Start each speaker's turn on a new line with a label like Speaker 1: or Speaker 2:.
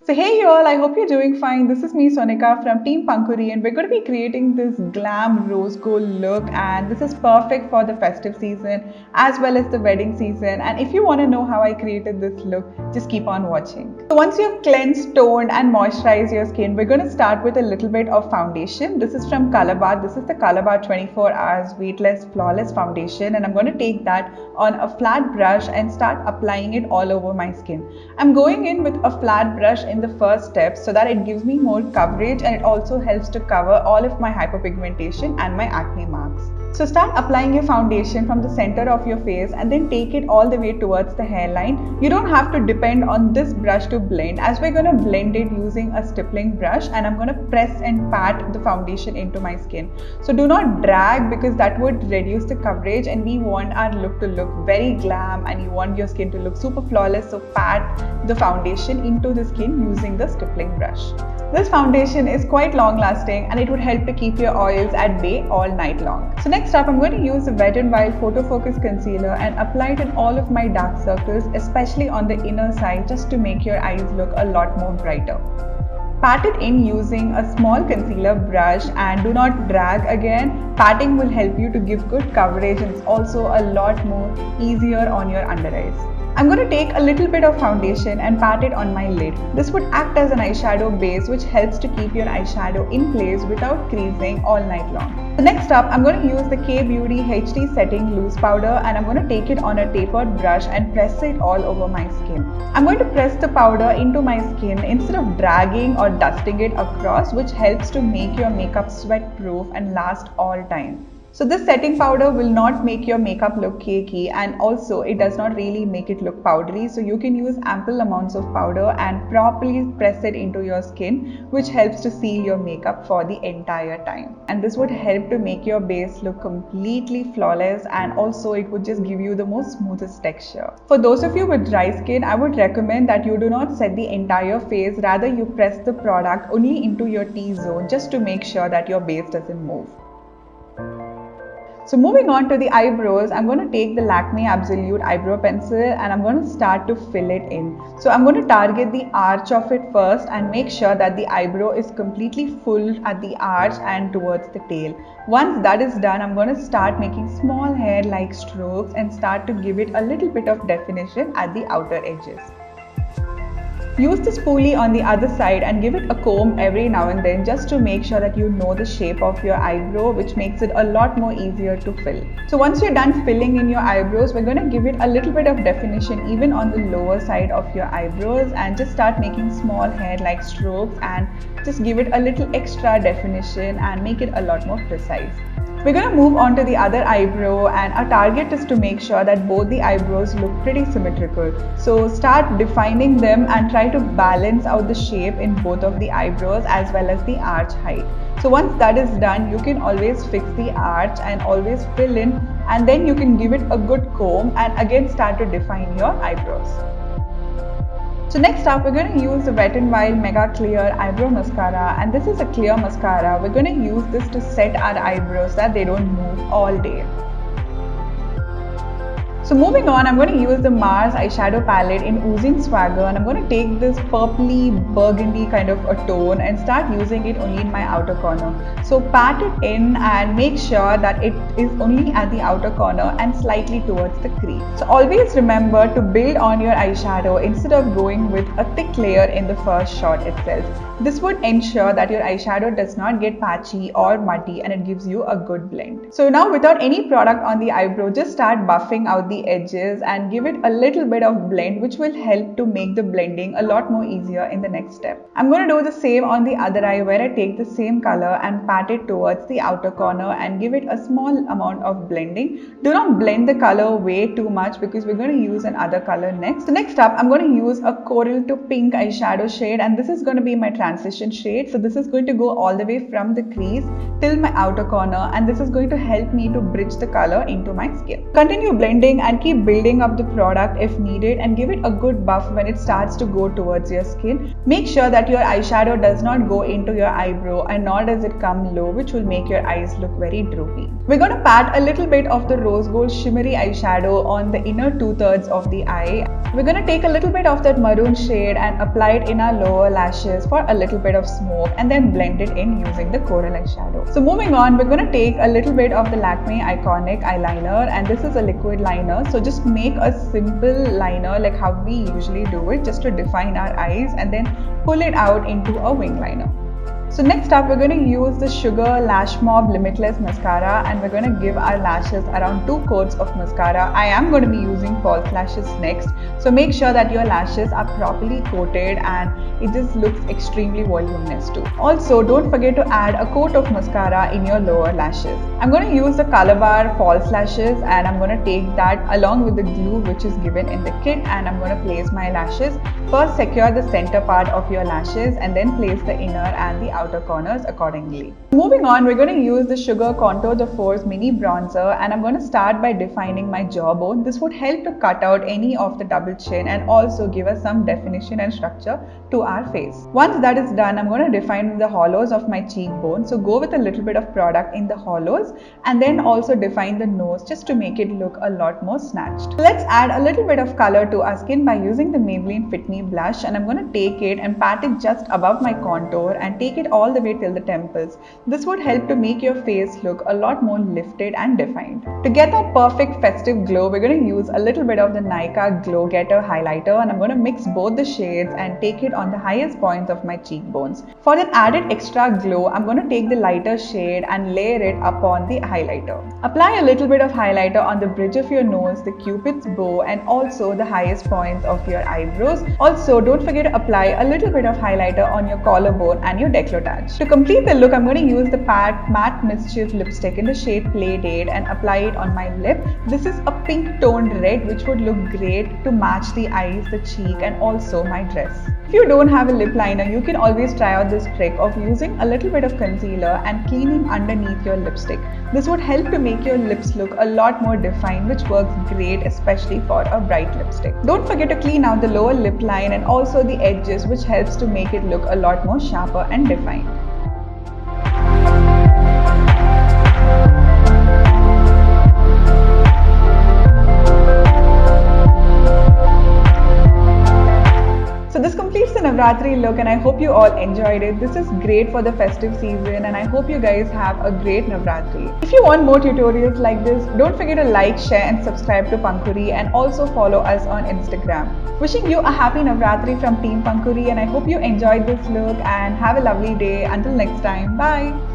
Speaker 1: So hey you all, I hope you're doing fine. This is me Sonika from Team Pankuri and we're going to be creating this glam rose gold look, and this is perfect for the festive season as well as the wedding season. And if you want to know how I created this look, just keep on watching. So once you've cleansed, toned and moisturized your skin, we're going to start with a little bit of foundation. This is from Colorbar. This is the Colorbar 24 hours weightless flawless foundation, and I'm going to take that on a flat brush and start applying it all over my skin. I'm going in with a flat brush in the first step so that it gives me more coverage, and it also helps to cover all of my hyperpigmentation and my acne marks. So start applying your foundation from the center of your face and then take it all the way towards the hairline. You don't have to depend on this brush to blend, as we're going to blend it using a stippling brush, and I'm going to press and pat the foundation into my skin. So do not drag, because that would reduce the coverage, and we want our look to look very glam and you want your skin to look super flawless. So pat the foundation into the skin using the stippling brush. This foundation is quite long lasting and it would help to keep your oils at bay all night long. So next up, I'm going to use the Wet n Wild Photo Focus Concealer and apply it in all of my dark circles, especially on the inner side, just to make your eyes look a lot more brighter. Pat it in using a small concealer brush and do not drag again. Patting will help you to give good coverage, and it's also a lot more easier on your under eyes. I'm going to take a little bit of foundation and pat it on my lid. This would act as an eyeshadow base, which helps to keep your eyeshadow in place without creasing all night long. So next up, I'm going to use the K-Beauty HD Setting Loose Powder, and I'm going to take it on a tapered brush and press it all over my skin. I'm going to press the powder into my skin instead of dragging or dusting it across, which helps to make your makeup sweat proof and last all time. So this setting powder will not make your makeup look cakey, and also it does not really make it look powdery. So you can use ample amounts of powder and properly press it into your skin, which helps to seal your makeup for the entire time. And this would help to make your base look completely flawless, and also it would just give you the most smoothest texture. For those of you with dry skin, I would recommend that you do not set the entire face, rather you press the product only into your T-zone just to make sure that your base doesn't move. So moving on to the eyebrows, I'm going to take the Lakme Absolute Eyebrow Pencil and I'm going to start to fill it in. So I'm going to target the arch of it first and make sure that the eyebrow is completely full at the arch and towards the tail. Once that is done, I'm going to start making small hair-like strokes and start to give it a little bit of definition at the outer edges. Use the spoolie on the other side and give it a comb every now and then, just to make sure that you know the shape of your eyebrow, which makes it a lot more easier to fill. So once you're done filling in your eyebrows, we're going to give it a little bit of definition even on the lower side of your eyebrows, and just start making small hair-like strokes and just give it a little extra definition and make it a lot more precise. We're going to move on to the other eyebrow, and our target is to make sure that both the eyebrows look pretty symmetrical. So start defining them and try to balance out the shape in both of the eyebrows as well as the arch height. So once that is done, you can always fix the arch and always fill in, and then you can give it a good comb and again start to define your eyebrows. So next up, we're going to use the Wet n Wild Mega Clear Eyebrow Mascara, and this is a clear mascara. We're going to use this to set our eyebrows so that they don't move all day. So moving on, I'm going to use the Mars eyeshadow palette in Oozing Swagger, and I'm going to take this purpley burgundy kind of a tone and start using it only in my outer corner. So pat it in and make sure that it is only at the outer corner and slightly towards the crease. So always remember to build on your eyeshadow instead of going with a thick layer in the first shot itself. This would ensure that your eyeshadow does not get patchy or muddy, and it gives you a good blend. So now, without any product on the eyebrow, just start buffing out the edges and give it a little bit of blend, which will help to make the blending a lot more easier in the next step. I'm going to do the same on the other eye, where I take the same color and pat it towards the outer corner and give it a small amount of blending. Do not blend the color way too much, because we're going to use another color next. So next up, I'm going to use a coral to pink eyeshadow shade, and this is going to be my transition shade. So this is going to go all the way from the crease till my outer corner, and this is going to help me to bridge the color into my skin. Continue blending and keep building up the product if needed and give it a good buff when it starts to go towards your skin. Make sure that your eyeshadow does not go into your eyebrow and nor does it come low, which will make your eyes look very droopy. We're going to pat a little bit of the rose gold shimmery eyeshadow on the inner 2/3 of the eye. We're going to take a little bit of that maroon shade and apply it in our lower lashes for a little bit of smoke and then blend it in using the coral eyeshadow. So moving on, we're going to take a little bit of the Lakme Iconic eyeliner, and this is a liquid liner. So just make a simple liner like how we usually do it, just to define our eyes, and then pull it out into a wing liner. So next up, we're going to use the Sugar Lash Mob Limitless Mascara, and we're going to give our lashes around 2 coats of mascara. I am going to be using false lashes next, so make sure that your lashes are properly coated and it just looks extremely voluminous too. Also, don't forget to add a coat of mascara in your lower lashes. I'm going to use the Calabar false lashes, and I'm going to take that along with the glue which is given in the kit, and I'm going to place my lashes. First, secure the center part of your lashes and then place the inner and the outer corners accordingly. Moving on, we're going to use the Sugar Contour de Force Mini Bronzer, and I'm going to start by defining my jawbone. This would help to cut out any of the double chin and also give us some definition and structure to our face. Once that is done, I'm going to define the hollows of my cheekbone. So go with a little bit of product in the hollows and then also define the nose just to make it look a lot more snatched. Let's add a little bit of color to our skin by using the Maybelline Fit Me blush, and I'm going to take it and pat it just above my contour and take it all the way till the temples. This would help to make your face look a lot more lifted and defined. To get that perfect festive glow, we're going to use a little bit of the Nykaa Glow Getter highlighter, and I'm going to mix both the shades and take it on the highest points of my cheekbones. For that added extra glow, I'm going to take the lighter shade and layer it upon the highlighter. Apply a little bit of highlighter on the bridge of your nose, the cupid's bow, and also the highest points of your eyebrows. Also, don't forget to apply a little bit of highlighter on your collarbone and your décolletage. To complete the look, I'm going to use the Pat Matte Mischief lipstick in the shade Playdate and apply it on my lip. This is a pink toned red which would look great to match the eyes, the cheek, and also my dress. If you don't have a lip liner, you can always try out this trick of using a little bit of concealer and cleaning underneath your lipstick. This would help to make your lips look a lot more defined, which works great especially for a bright lipstick. Don't forget to clean out the lower lip line and also the edges, which helps to make it look a lot more sharper and defined. Navratri look, and I hope you all enjoyed it. This is great for the festive season, and I hope you guys have a great Navratri. If you want more tutorials like this, don't forget to like, share and subscribe to Pankuri, and also follow us on Instagram. Wishing you a happy Navratri from Team Pankuri, and I hope you enjoyed this look and have a lovely day. Until next time, bye.